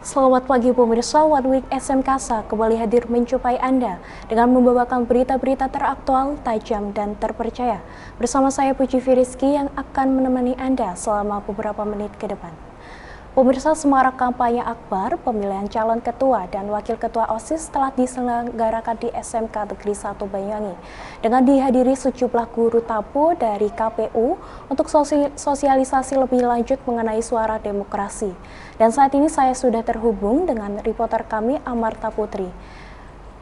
Selamat pagi pemirsa, One Week SMKasa kembali hadir menjumpai Anda dengan membawakan berita-berita teraktual, tajam, dan terpercaya. Bersama saya Puji Firiski yang akan menemani Anda selama beberapa menit ke depan. Pemirsa, semarak kampanye akbar pemilihan calon ketua dan wakil ketua OSIS telah diselenggarakan di SMK Negeri 1 Banyuwangi dengan dihadiri sejumlah guru tabu dari KPU untuk sosialisasi lebih lanjut mengenai suara demokrasi. Dan saat ini saya sudah terhubung dengan reporter kami Amarta Putri.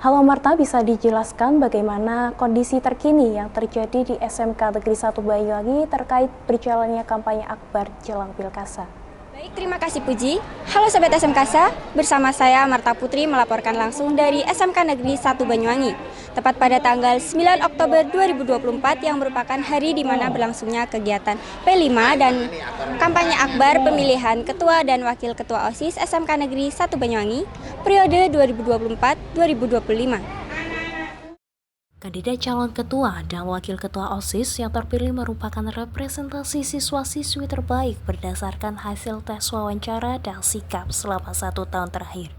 Halo Marta, bisa dijelaskan bagaimana kondisi terkini yang terjadi di SMK Negeri 1 Banyuwangi terkait berjalannya kampanye akbar jelang Pilkasa? Baik, terima kasih Puji. Halo Sobat SMKasa, bersama saya Marta Putri melaporkan langsung dari SMK Negeri 1 Banyuwangi. Tepat pada tanggal 9 Oktober 2024 yang merupakan hari di mana berlangsungnya kegiatan P5 dan kampanye akbar pemilihan ketua dan wakil ketua OSIS SMK Negeri 1 Banyuwangi periode 2024-2025. Kandidat calon ketua dan wakil ketua OSIS yang terpilih merupakan representasi siswa-siswi terbaik berdasarkan hasil tes wawancara dan sikap selama 1 tahun terakhir.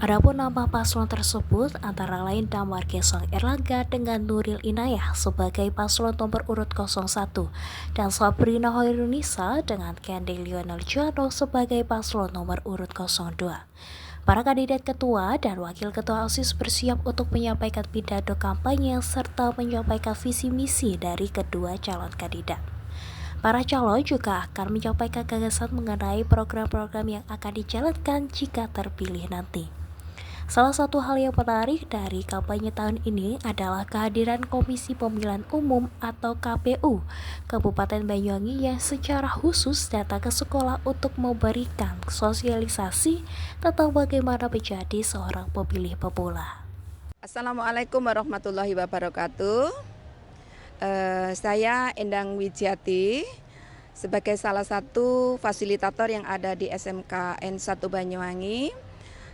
Adapun nama paslon tersebut antara lain Damar Gesang Erlangga dengan Nuril Inayah sebagai paslon nomor urut 01 dan Sabrina Hoirunisa dengan Kendi Lionel Jono sebagai paslon nomor urut 02. Para kandidat ketua dan wakil ketua OSIS bersiap untuk menyampaikan pidato kampanye serta menyampaikan visi misi dari kedua calon kandidat. Para calon juga akan menyampaikan gagasan mengenai program-program yang akan dijalankan jika terpilih nanti. Salah satu hal yang menarik dari kampanye tahun ini adalah kehadiran Komisi Pemilihan Umum atau KPU Kabupaten Banyuwangi yang secara khusus datang ke sekolah untuk memberikan sosialisasi tentang bagaimana menjadi seorang pemilih pemula. Assalamualaikum warahmatullahi wabarakatuh. Saya Endang Wijiati sebagai salah satu fasilitator yang ada di SMK N1 Banyuwangi.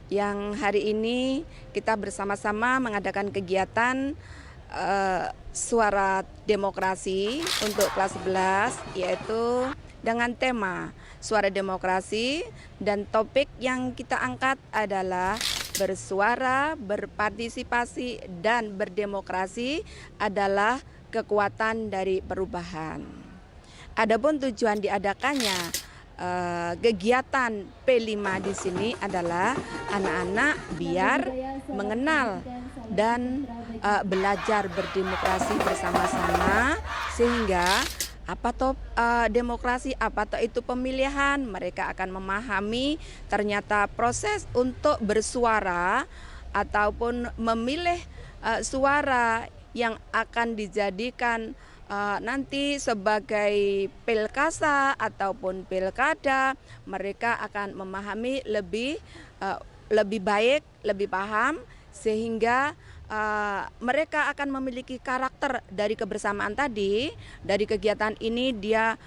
Yang hari ini kita bersama-sama mengadakan kegiatan suara demokrasi untuk kelas 11, yaitu dengan tema suara demokrasi, dan topik yang kita angkat adalah bersuara, berpartisipasi, dan berdemokrasi adalah kekuatan dari perubahan. Adapun tujuan diadakannya kegiatan P5 di sini adalah anak-anak biar mengenal dan belajar berdemokrasi bersama-sama, sehingga apa toh demokrasi, apa toh itu pemilihan, mereka akan memahami ternyata proses untuk bersuara ataupun memilih suara yang akan dijadikan nanti sebagai pilkasa ataupun pilkada. Mereka akan memahami lebih baik, lebih paham, sehingga mereka akan memiliki karakter dari kebersamaan tadi. Dari kegiatan ini dia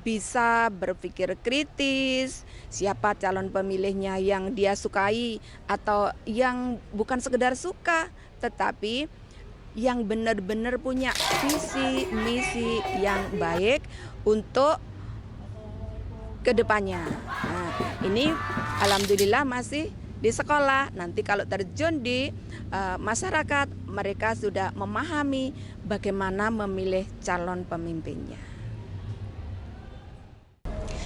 bisa berpikir kritis, siapa calon pemilihnya yang dia sukai atau yang bukan sekedar suka, tetapi yang benar-benar punya visi misi yang baik untuk kedepannya. Nah, ini alhamdulillah masih di sekolah. Nanti kalau terjun di masyarakat, mereka sudah memahami bagaimana memilih calon pemimpinnya.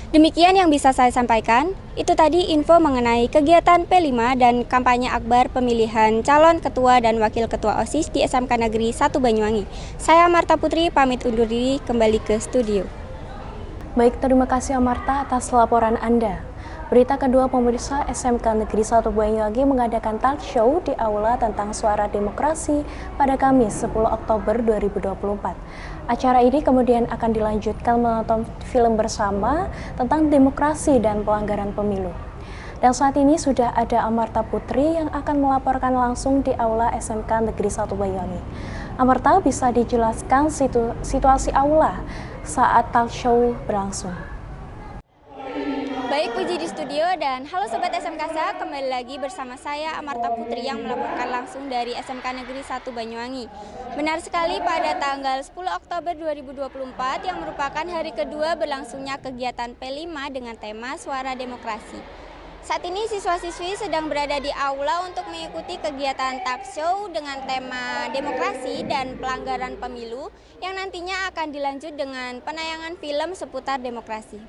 Demikian yang bisa saya sampaikan. Itu tadi info mengenai kegiatan P5 dan kampanye akbar pemilihan calon ketua dan wakil ketua OSIS di SMK Negeri 1 Banyuwangi. Saya Marta Putri pamit undur diri kembali ke studio. Baik, terima kasih Amarta atas laporan Anda. Berita kedua, pemirsa, SMK Negeri 1 Banyuwangi mengadakan talk show di aula tentang suara demokrasi pada Kamis 10 Oktober 2024. Acara ini kemudian akan dilanjutkan menonton film bersama tentang demokrasi dan pelanggaran pemilu. Dan saat ini sudah ada Amarta Putri yang akan melaporkan langsung di aula SMK Negeri 1 Banyuwangi. Amarta, bisa dijelaskan situasi aula saat talk show berlangsung? Baik, Puji di studio, dan halo Sobat SMKasa, kembali lagi bersama saya Amarta Putri yang melaporkan langsung dari SMK Negeri 1 Banyuwangi. Benar sekali, pada tanggal 10 Oktober 2024 yang merupakan hari kedua berlangsungnya kegiatan P5 dengan tema Suara Demokrasi. Saat ini siswa-siswi sedang berada di aula untuk mengikuti kegiatan talk show dengan tema demokrasi dan pelanggaran pemilu yang nantinya akan dilanjut dengan penayangan film seputar demokrasi.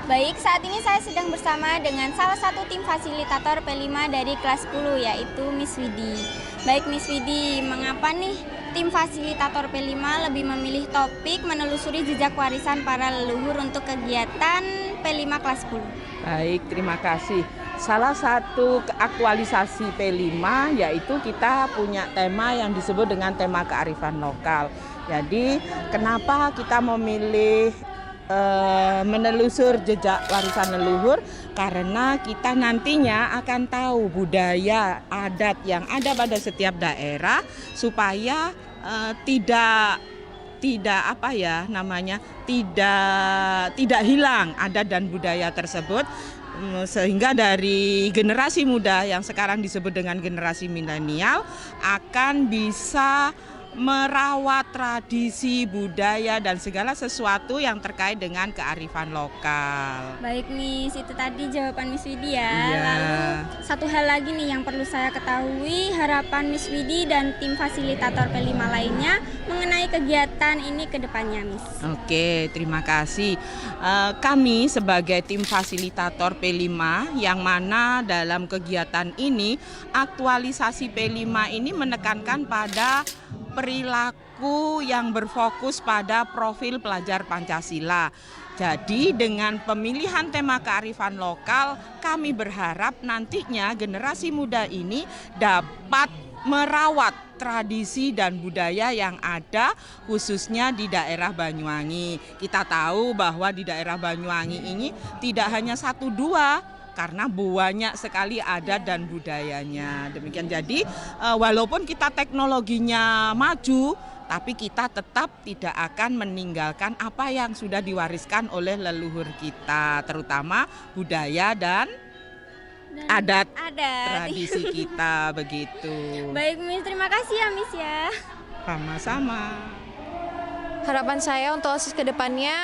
Baik, saat ini saya sedang bersama dengan salah satu tim fasilitator P5 dari kelas 10, yaitu Miss Widi. Baik Miss Widi, mengapa nih tim fasilitator P5 lebih memilih topik menelusuri jejak warisan para leluhur untuk kegiatan P5 kelas 10? Baik, terima kasih. Salah satu aktualisasi P5 yaitu kita punya tema yang disebut dengan tema kearifan lokal. Jadi kenapa kita memilih menelusur jejak warisan leluhur? Karena kita nantinya akan tahu budaya adat yang ada pada setiap daerah supaya tidak hilang adat dan budaya tersebut, sehingga dari generasi muda yang sekarang disebut dengan generasi milenial akan bisa merawat tradisi, budaya, dan segala sesuatu yang terkait dengan kearifan lokal. Baik Miss, itu tadi jawaban Miss Widi ya. Iya. Lalu satu hal lagi nih yang perlu saya ketahui, harapan Miss Widi dan tim fasilitator P5 lainnya mengenai kegiatan ini ke depannya, Miss. Oke, terima kasih. Kami sebagai tim fasilitator P5 yang mana dalam kegiatan ini, aktualisasi P5 ini menekankan pada perilaku yang berfokus pada profil pelajar Pancasila. Jadi dengan pemilihan tema kearifan lokal, kami berharap nantinya generasi muda ini dapat merawat tradisi dan budaya yang ada khususnya di daerah Banyuwangi. Kita tahu bahwa di daerah Banyuwangi ini tidak hanya 1-2, karena banyak sekali adat dan budayanya. Demikian, jadi walaupun kita teknologinya maju, tapi kita tetap tidak akan meninggalkan apa yang sudah diwariskan oleh leluhur kita, terutama budaya dan adat tradisi kita, begitu. Baik Miss, terima kasih ya Miss ya. Sama-sama. Harapan saya untuk OSIS ke depannya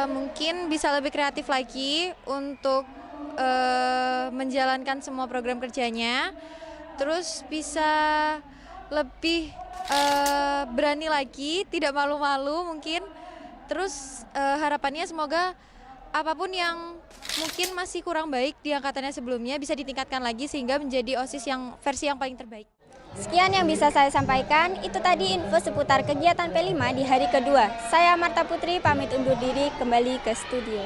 mungkin bisa lebih kreatif lagi untuk menjalankan semua program kerjanya, terus bisa lebih berani lagi, tidak malu-malu mungkin. Terus harapannya semoga apapun yang mungkin masih kurang baik di angkatannya sebelumnya bisa ditingkatkan lagi sehingga menjadi OSIS yang versi yang paling terbaik. Sekian yang bisa saya sampaikan, itu tadi info seputar kegiatan P5 di hari kedua. Saya Marta Putri pamit undur diri, kembali ke studio.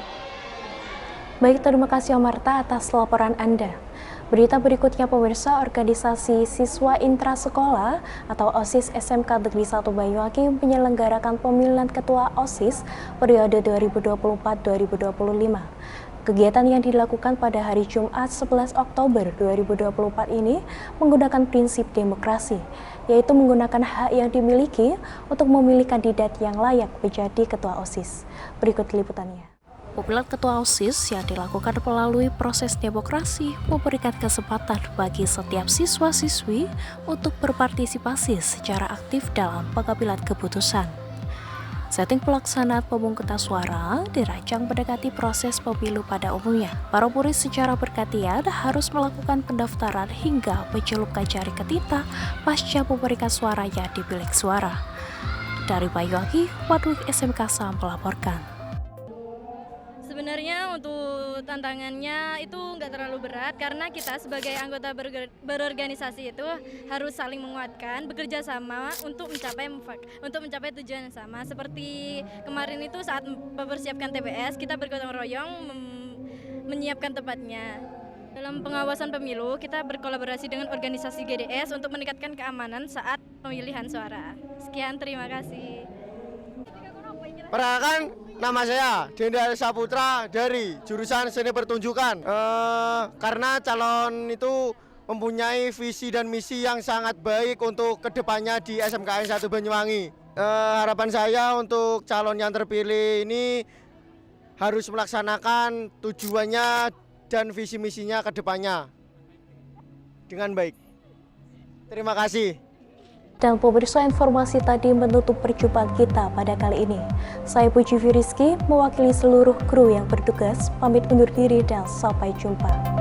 Baik, terima kasih Marta atas laporan Anda. Berita berikutnya pemirsa, organisasi siswa intrasekolah atau OSIS SMK Negeri 1 Banyuwangi menyelenggarakan pemilihan ketua OSIS periode 2024-2025. Kegiatan yang dilakukan pada hari Jumat 11 Oktober 2024 ini menggunakan prinsip demokrasi, yaitu menggunakan hak yang dimiliki untuk memilih kandidat yang layak menjadi ketua OSIS. Berikut liputannya. Pemilihan ketua OSIS yang dilakukan melalui proses demokrasi memberikan kesempatan bagi setiap siswa-siswi untuk berpartisipasi secara aktif dalam pengambilan keputusan. Setting pelaksanaan pemungutan suara dirancang mendekati proses pemilu pada umumnya. Para murid secara bergantian harus melakukan pendaftaran hingga mencelupkan jari ke tinta pasca memberikan suaranya di bilik suara. Dari Banyuwangi, Wadwik SMK Sam melaporkan. Sebenarnya untuk tantangannya itu nggak terlalu berat karena kita sebagai anggota berorganisasi itu harus saling menguatkan, bekerja sama untuk mencapai tujuan yang sama. Seperti kemarin itu saat mempersiapkan TPS, kita bergotong royong menyiapkan tempatnya. Dalam pengawasan pemilu, kita berkolaborasi dengan organisasi GDS untuk meningkatkan keamanan saat pemilihan suara. Sekian, terima kasih. Perkenalkan, nama saya Denda Saputra dari jurusan Seni Pertunjukan. Karena calon itu mempunyai visi dan misi yang sangat baik untuk kedepannya di SMKN 1 Banyuwangi. Harapan saya untuk calon yang terpilih ini harus melaksanakan tujuannya dan visi misinya ke depannya dengan baik. Terima kasih. Dan pemirsa, informasi tadi menutup perjumpaan kita pada kali ini. Saya Puji Rizky, mewakili seluruh kru yang bertugas, pamit undur diri dan sampai jumpa.